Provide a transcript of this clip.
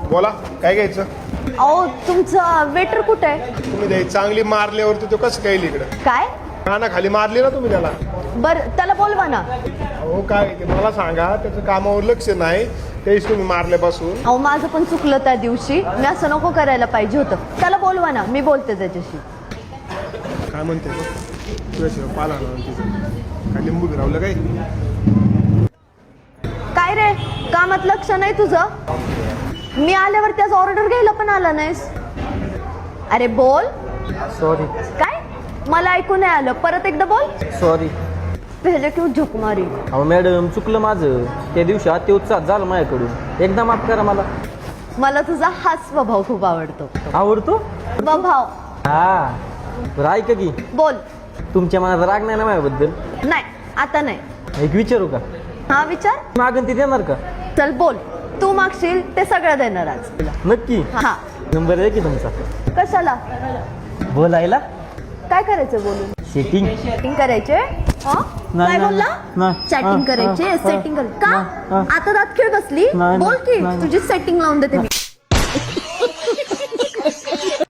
बोला काय घ्यायचं? अहो तुमचा वेटर कुठे आहे? तुम्ही ते चांगली मारल्यावरती तो कसं काय इकडं काय? काना खाली मारली ना तुम्ही त्याला. बरं त्याला बोलवा ना. हो काय ते मला सांगा, त्याचं कामावर लक्ष नाही तेच तुम्ही मारल्यापासून. अहो माझं पण चुकलं त्या दिवशी, मी असं नको करायला पाहिजे होतं. त्याला बोलवा ना, मी बोलते त्याच्याशी. काय म्हणते तुझ्याशिवाय पाला ना तिथं काय लिंबू गिरावलं काय? काय रे, कामात लक्ष नाही तुझं? मी आल्यावर त्याच ऑर्डर घ्यायला पण आला नाहीस. अरे बोल. सॉरी. काय? मला ऐकू नाही आलं, परत एकदा बोल. सॉरी. पहिले क्यों झुक मारी. अहो मॅडम चुकलं माझं, त्या दिवशी अत्युत्साह झालं माझ्याकडून, एकदा माफ करा मला. मला तुझा हाच स्वभाव खूप आवडतो. आवडतो? स्वभाव. हा बरं ऐका की, बोल. तुमच्या मनात राग नाही ना माझ्याबद्दल? नाही आता नाही. एक विचारू का? हा विचार. मागून ती देणार का? चल बोल. तू मागशील ते सगळं देणार आज. नक्की? हा. नंबर आहे की तुमचा? कशाला? बोलायला. काय करायचं बोलून? सेटिंग. सेटिंग करायचे? काय बोलला? चॅटिंग करायचे, सेटिंग करायचे का? आता दात खेळ बसली. बोल की तुझी सेटिंग लावून देते मी.